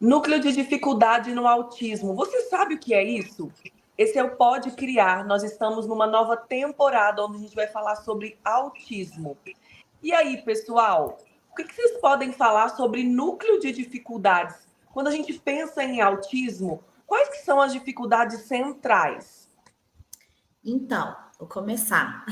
Núcleo de dificuldade no autismo. Você sabe o que é isso? Esse é o Pode Criar. Nós estamos numa nova temporada onde a gente vai falar sobre autismo. E aí, pessoal, o que vocês podem falar sobre núcleo de dificuldades? Quando a gente pensa em autismo, quais que são as dificuldades centrais? Então, vou começar.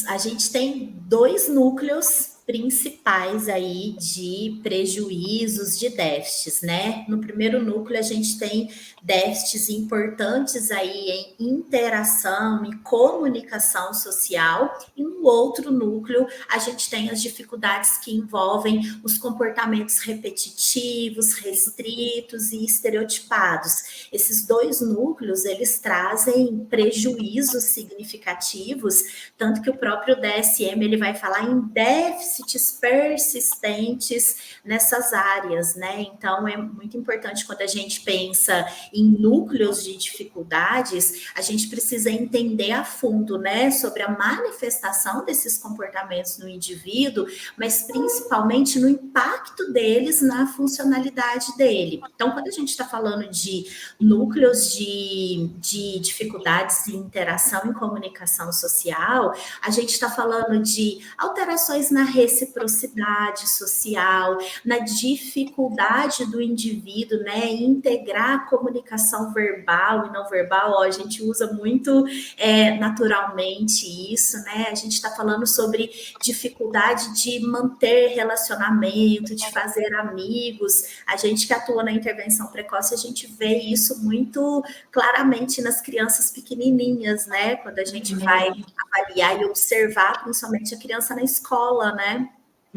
A gente tem dois núcleos principais aí de prejuízos, de déficits, né? No primeiro núcleo, a gente tem déficits importantes aí em interação e comunicação social, e no outro núcleo, a gente tem as dificuldades que envolvem os comportamentos repetitivos, restritos e estereotipados. Esses dois núcleos, eles trazem prejuízos significativos, tanto que o próprio DSM ele vai falar em déficits persistentes nessas áreas, né? Então é muito importante quando a gente pensa em núcleos de dificuldades, a gente precisa entender a fundo, né, sobre a manifestação desses comportamentos no indivíduo, mas principalmente no impacto deles na funcionalidade dele. Então, quando a gente está falando de núcleos de dificuldades de interação e comunicação social, a gente está falando de alterações na reciprocidade social, na dificuldade do indivíduo, né, em integrar a comunicação verbal e não verbal. Ó, a gente usa muito naturalmente isso, né? A gente está falando sobre dificuldade de manter relacionamento, de fazer amigos. A gente que atua na intervenção precoce, a gente vê isso muito claramente nas crianças pequenininhas, né? Quando a gente vai avaliar e observar, principalmente a criança na escola, né?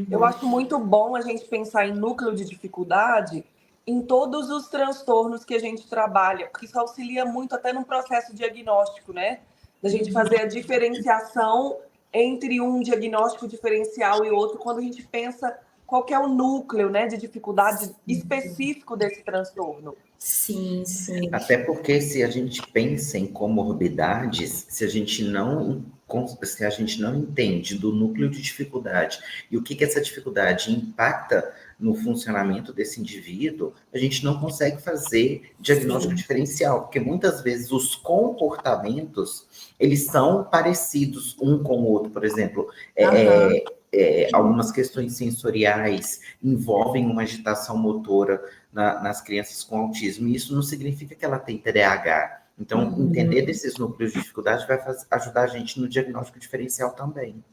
Eu acho muito bom a gente pensar em núcleo de dificuldade em todos os transtornos que a gente trabalha, porque isso auxilia muito até no processo diagnóstico, né? Da gente fazer a diferenciação entre um diagnóstico diferencial e outro, quando a gente pensa qual que é o núcleo, né, de dificuldade específico desse transtorno. Sim, sim. Até porque se a gente pensa em comorbidades, se a gente não entende do núcleo de dificuldade e o que essa dificuldade impacta no funcionamento desse indivíduo, a gente não consegue fazer diagnóstico diferencial, porque muitas vezes os comportamentos, eles são parecidos um com o outro. Por exemplo, algumas questões sensoriais envolvem uma agitação motora nas crianças com autismo, e isso não significa que ela tem TDAH. Então, entender desses núcleos de dificuldade vai ajudar a gente no diagnóstico diferencial também.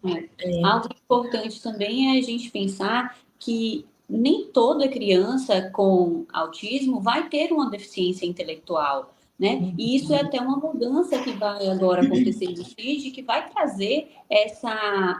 Algo importante também é a gente pensar que nem toda criança com autismo vai ter uma deficiência intelectual, né? E isso é até uma mudança que vai agora acontecer no CID, que vai trazer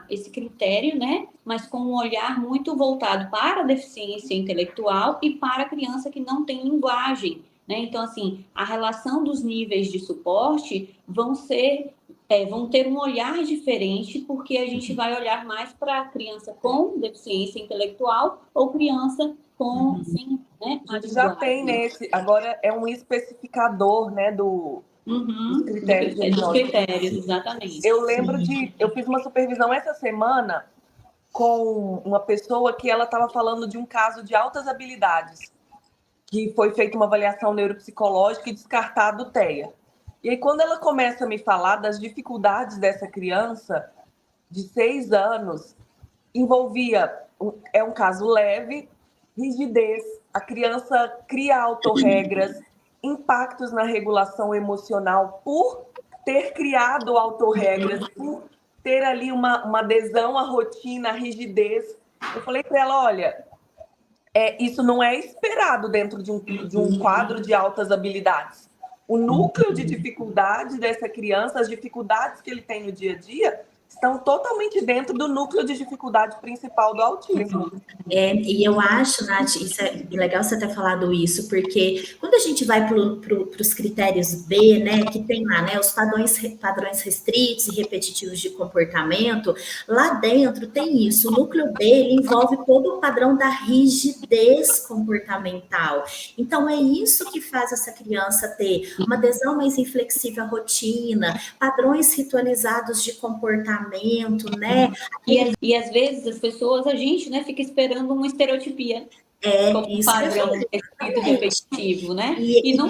esse critério, né? Mas com um olhar muito voltado para a deficiência intelectual e para a criança que não tem linguagem, né? Então, assim, a relação dos níveis de suporte vão ter um olhar diferente, porque a gente vai olhar mais para a criança com deficiência intelectual ou criança com sem, né? A gente já tem nesse, agora é um especificador, né, dos critérios. Dos critérios, exatamente. Eu lembro eu fiz uma supervisão essa semana com uma pessoa que ela estava falando de um caso de altas habilidades, que foi feita uma avaliação neuropsicológica e descartado o TEA. E aí, quando ela começa a me falar das dificuldades dessa criança de 6 anos, envolvia, um caso leve, rigidez, a criança cria autorregras, impactos na regulação emocional por ter criado autorregras, por ter ali uma adesão à rotina, à rigidez. Eu falei para ela, olha, isso não é esperado dentro de um quadro de altas habilidades. O núcleo de dificuldade dessa criança, as dificuldades que ele tem no dia a dia, estão totalmente dentro do núcleo de dificuldade principal do autismo. E eu acho, Nath, isso é legal você ter falado isso, porque quando a gente vai para os critérios B, né, que tem lá, né, os padrões restritos e repetitivos de comportamento, lá dentro tem isso. O núcleo B ele envolve todo o padrão da rigidez comportamental. Então, é isso que faz essa criança ter uma adesão mais inflexível à rotina, padrões ritualizados de comportamento, né? E às vezes as pessoas, a gente, né, fica esperando uma estereotipia. como isso que eu padrão falei. escrito repetitivo, né? E não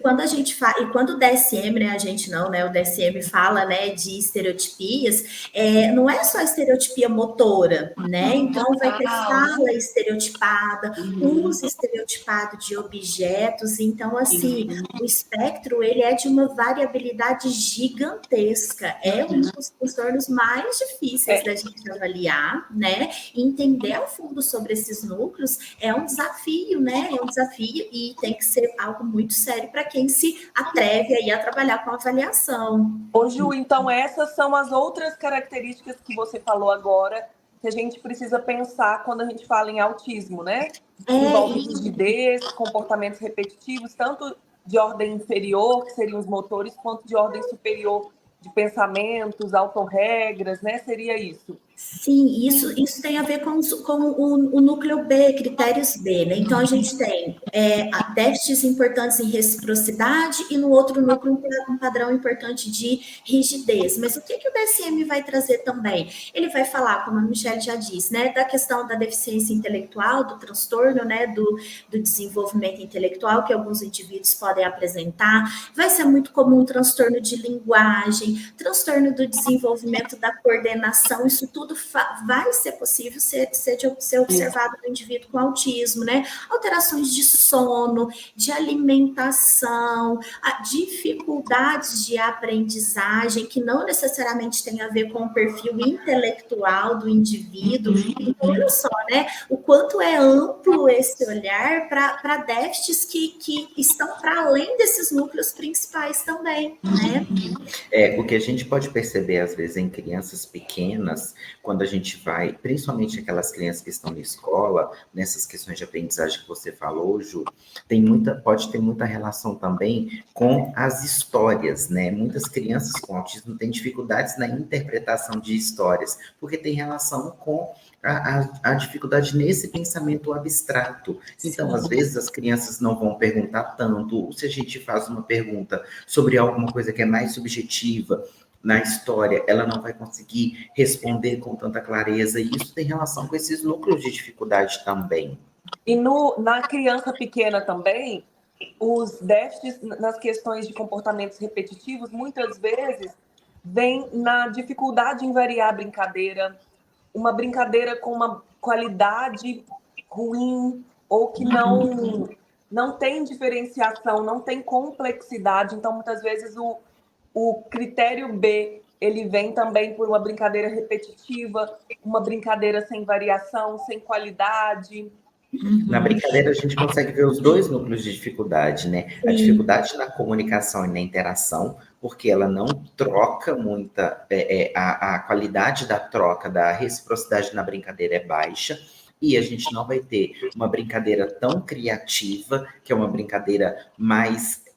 quando a gente fala, e quando o DSM, né, a gente não, né, o DSM fala, né, de estereotipias, não é só estereotipia motora, né? Então vai ter fala estereotipada, uso estereotipado de objetos. Então, assim, o espectro, ele é de uma variabilidade gigantesca. É um dos transtornos mais difíceis da gente avaliar, né? E entender a fundo sobre esses núcleos é um desafio, né? É um desafio e tem que ser algo muito sério para quem se atreve aí a trabalhar com avaliação. Ô, Ju, então essas são as outras características que você falou agora que a gente precisa pensar quando a gente fala em autismo, né? Envolve rigidez, comportamentos repetitivos, tanto de ordem inferior, que seriam os motores, quanto de ordem superior, de pensamentos, autorregras, né? Seria isso. Sim, isso tem a ver com o núcleo B, critérios B, né? Então, a gente tem déficits importantes em reciprocidade e no outro núcleo um padrão importante de rigidez. Mas o que o DSM vai trazer também? Ele vai falar, como a Michelle já disse, né, da questão da deficiência intelectual, do transtorno, né, do desenvolvimento intelectual que alguns indivíduos podem apresentar. Vai ser muito comum transtorno de linguagem, transtorno do desenvolvimento da coordenação, isso tudo vai ser possível ser observado no indivíduo com autismo, né? Alterações de sono, de alimentação, dificuldades de aprendizagem, que não necessariamente tem a ver com o perfil intelectual do indivíduo. Então, olha só, né? O quanto é amplo esse olhar para déficits que estão para além desses núcleos principais também, né? O que a gente pode perceber, às vezes, em crianças pequenas, quando a gente vai, principalmente aquelas crianças que estão na escola, nessas questões de aprendizagem que você falou, Ju, pode ter muita relação também com as histórias, né? Muitas crianças com autismo têm dificuldades na interpretação de histórias, porque tem relação com a dificuldade nesse pensamento abstrato. Então, às vezes, as crianças não vão perguntar tanto, ou se a gente faz uma pergunta sobre alguma coisa que é mais subjetiva na história, ela não vai conseguir responder com tanta clareza, e isso tem relação com esses núcleos de dificuldade também. E na criança pequena também, os déficits nas questões de comportamentos repetitivos, muitas vezes, vêm na dificuldade em variar a brincadeira, uma brincadeira com uma qualidade ruim ou que não tem diferenciação, não tem complexidade. Então, muitas vezes, o critério B, ele vem também por uma brincadeira repetitiva, uma brincadeira sem variação, sem qualidade. Na brincadeira, a gente consegue ver os dois núcleos de dificuldade, né? A dificuldade na comunicação e na interação, porque ela não troca muita, a qualidade da troca, da reciprocidade na brincadeira é baixa, e a gente não vai ter uma brincadeira tão criativa, que é uma brincadeira mais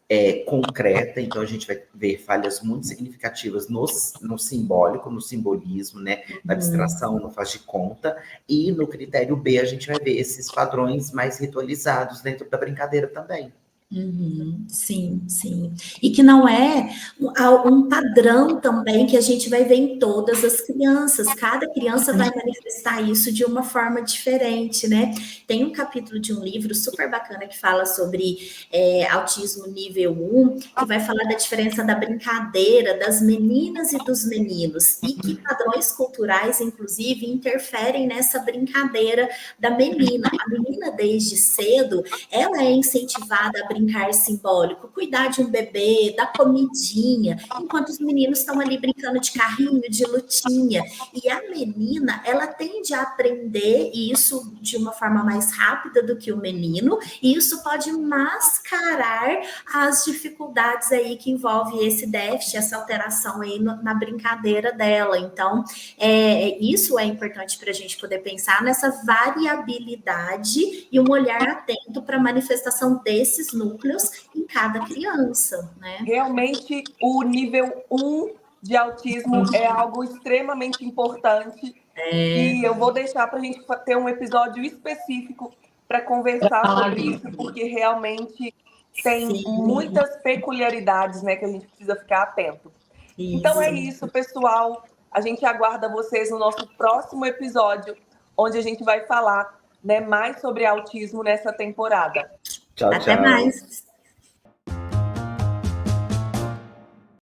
concreta, então a gente vai ver falhas muito significativas no simbólico, no simbolismo, né, na abstração, no faz de conta, e no critério B a gente vai ver esses padrões mais ritualizados dentro da brincadeira também. Sim, sim. E que não é um padrão também que a gente vai ver em todas as crianças. Cada criança vai manifestar isso de uma forma diferente, né? Tem um capítulo de um livro super bacana que fala sobre autismo nível 1, que vai falar da diferença da brincadeira das meninas e dos meninos, e que padrões culturais, inclusive, interferem nessa brincadeira da menina. A menina, desde cedo, ela é incentivada a brincar simbólico, cuidar de um bebê, dar comidinha, enquanto os meninos estão ali brincando de carrinho, de lutinha. E a menina, ela tende a aprender isso de uma forma mais rápida do que o menino, e isso pode mascarar as dificuldades aí que envolve esse déficit, essa alteração aí na brincadeira dela. Então, isso é importante para a gente poder pensar nessa variabilidade e um olhar atento para a manifestação desses núcleos em cada criança, né? Realmente, o nível 1 de autismo é algo extremamente importante e eu vou deixar para a gente ter um episódio específico para conversar sobre isso, porque realmente tem muitas peculiaridades, né, que a gente precisa ficar atento. Então é isso, pessoal. A gente aguarda vocês no nosso próximo episódio, onde a gente vai falar né, mais sobre autismo nessa temporada. Tchau, Até tchau. mais.